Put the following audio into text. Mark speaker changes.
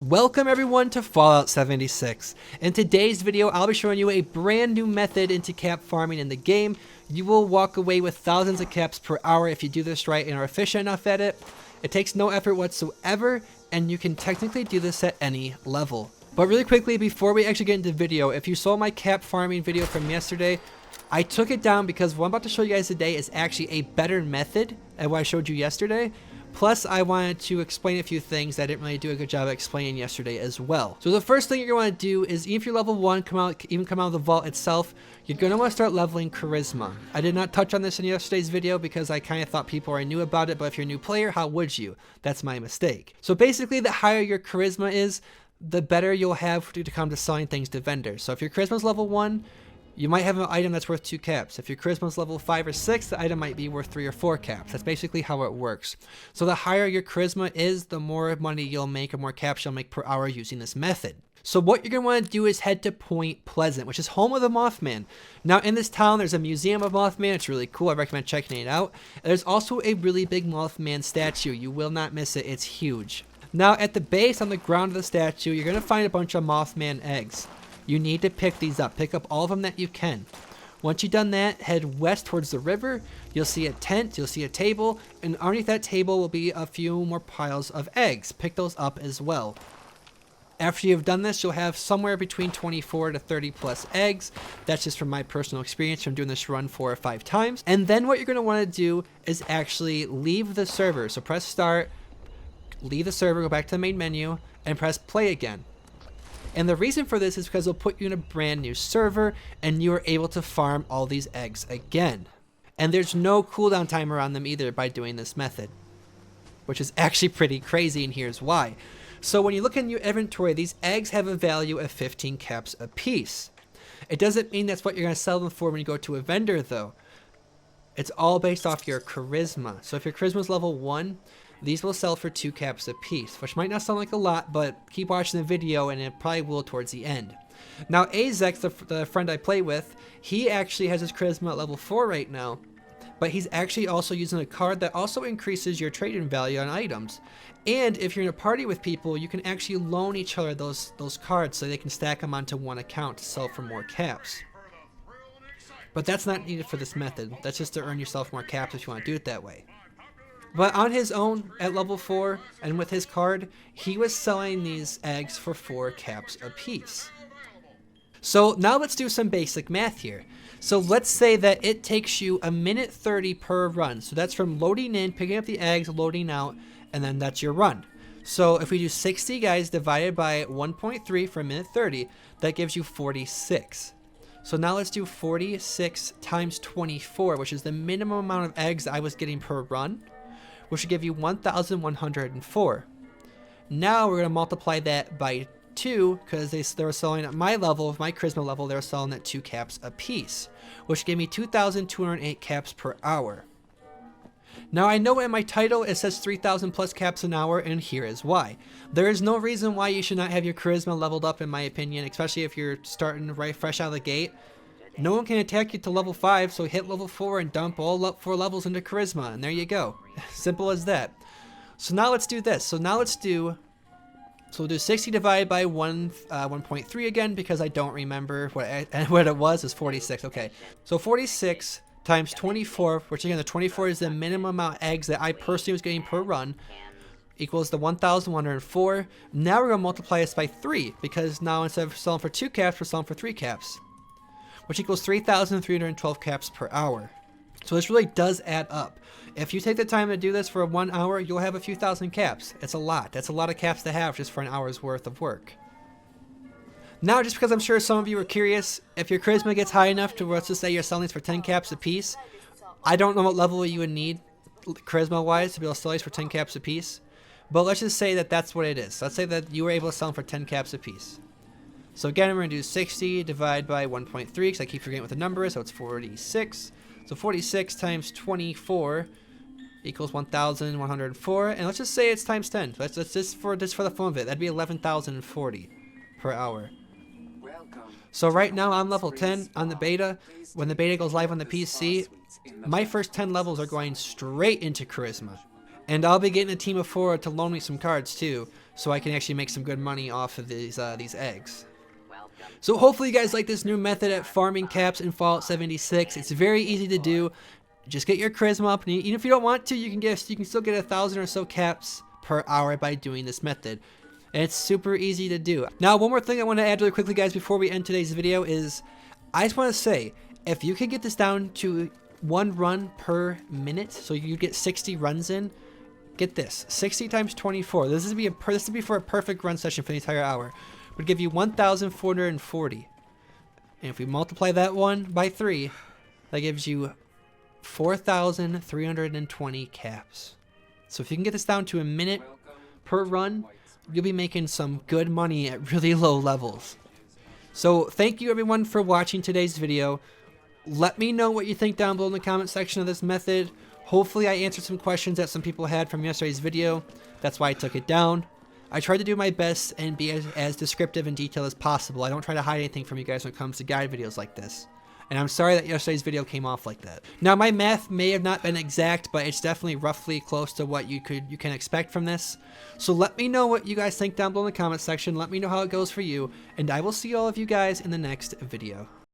Speaker 1: Welcome everyone to Fallout 76. In today's video, I'll be showing you a brand new method into cap farming in the game. You will walk away with thousands of caps per hour if you do this right and are efficient enough at it. It takes no effort whatsoever, and you can technically do this at any level. But really quickly, before we actually get into the video, if you saw my cap farming video from yesterday, I took it down because what I'm about to show you guys today is actually a better method than what I showed you yesterday. Plus, I wanted to explain a few things that I didn't really do a good job of explaining yesterday as well. So the first thing you're going to want to do is, even if you're level 1, come out of the vault itself, you're going to want to start leveling Charisma. I did not touch on this in yesterday's video because I kind of thought people already knew about it, but if you're a new player, how would you? That's my mistake. So basically, the higher your Charisma is, the better you'll have to come to selling things to vendors. So if your Charisma's level 1, you might have an item that's worth 2 caps. If your Charisma's level 5 or 6, the item might be worth 3 or 4 caps. That's basically how it works. So the higher your Charisma is, the more money you'll make or more caps you'll make per hour using this method. So what you're going to want to do is head to Point Pleasant, which is home of the Mothman. Now in this town, there's a museum of Mothman. It's really cool. I recommend checking it out. There's also a really big Mothman statue. You will not miss it. It's huge. Now at the base on the ground of the statue, you're going to find a bunch of Mothman eggs. You need to pick these up. Pick up all of them that you can. Once you've done that, head west towards the river. You'll see a tent, you'll see a table, and underneath that table will be a few more piles of eggs. Pick those up as well. After you've done this, you'll have somewhere between 24 to 30 plus eggs. That's just from my personal experience from doing this run 4 or 5 times. And then what you're going to want to do is actually leave the server. So press start, leave the server, go back to the main menu, and press play again. And the reason for this is because it'll put you in a brand new server and you are able to farm all these eggs again. And there's no cooldown timer on them either by doing this method, which is actually pretty crazy, and here's why. So when you look in your inventory, these eggs have a value of 15 caps a piece. It doesn't mean that's what you're going to sell them for when you go to a vendor though. It's all based off your charisma. So if your charisma is level 1, these will sell for 2 caps a piece, which might not sound like a lot, but keep watching the video and it probably will towards the end. Now Azex, the friend I play with, he actually has his charisma at level 4 right now, but he's actually also using a card that also increases your trading value on items. And if you're in a party with people, you can actually loan each other those cards so they can stack them onto one account to sell for more caps. But that's not needed for this method. That's just to earn yourself more caps if you want to do it that way. But on his own, at level 4, and with his card, he was selling these eggs for 4 caps a piece. So now let's do some basic math here. So let's say that it takes you a minute 30 per run. So that's from loading in, picking up the eggs, loading out, and then that's your run. So if we do 60 guys divided by 1.3 for a minute 30, that gives you 46. So now let's do 46 times 24, which is the minimum amount of eggs I was getting per run, which should give you 1,104. Now we're going to multiply that by 2 because they were selling at my level, my charisma level, they were selling at 2 caps a piece, which gave me 2,208 caps per hour. Now I know in my title it says 3,000 plus caps an hour, and here is why. There is no reason why you should not have your charisma leveled up, in my opinion, especially if you're starting right fresh out of the gate. No one can attack you to level 5, so hit level 4 and dump all up 4 levels into charisma, and there you go. Simple as that. So now let's do this. So we'll do 60 divided by 1.3 again, because I don't remember what it was. It's 46. Okay, so 46 times 24, which again the 24 is the minimum amount of eggs that I personally was getting per run, equals the 1,104. Now we're gonna multiply this by 3, because now instead of selling for 2 caps, we're selling for 3 caps, which equals 3,312 caps per hour. So this really does add up. If you take the time to do this for 1 hour, you'll have a few thousand caps. It's a lot. That's a lot of caps to have just for an hour's worth of work. Now, just because I'm sure some of you are curious, if your charisma gets high enough to, let's just say you're selling these for 10 caps a piece, I don't know what level you would need charisma-wise to be able to sell these for 10 caps a piece, but let's just say that that's what it is. Let's say that you were able to sell them for 10 caps a piece. So again, we're going to do 60 divided by 1.3, because I keep forgetting what the number is, so it's 46. So 46 times 24 equals 1,104, and let's just say it's times 10. Let's just for the fun of it, that'd be 11,040 per hour. So right now I'm level 10 on the beta. When the beta goes live on the PC, my first 10 levels are going straight into charisma. And I'll be getting a team of 4 to loan me some cards too, so I can actually make some good money off of these eggs. So hopefully you guys like this new method at farming caps in Fallout 76. It's very easy to do. Just get your charisma up, and even if you don't want to, you can still get 1,000 or so caps per hour by doing this method. And it's super easy to do. Now, one more thing I want to add really quickly, guys, before we end today's video is I just want to say, if you can get this down to 1 run per minute, so you get 60 runs in, get this, 60 times 24. This would be for a perfect run session for the entire hour. Would give you 1,440. And if we multiply that one by 3, that gives you 4,320 caps. So if you can get this down to a minute per run, you'll be making some good money at really low levels. So thank you everyone for watching today's video. Let me know what you think down below in the comment section of this method. Hopefully I answered some questions that some people had from yesterday's video. That's why I took it down. I tried to do my best and be as descriptive and detailed as possible. I don't try to hide anything from you guys when it comes to guide videos like this. And I'm sorry that yesterday's video came off like that. Now my math may have not been exact, but it's definitely roughly close to what you can expect from this. So let me know what you guys think down below in the comment section. Let me know how it goes for you, and I will see all of you guys in the next video.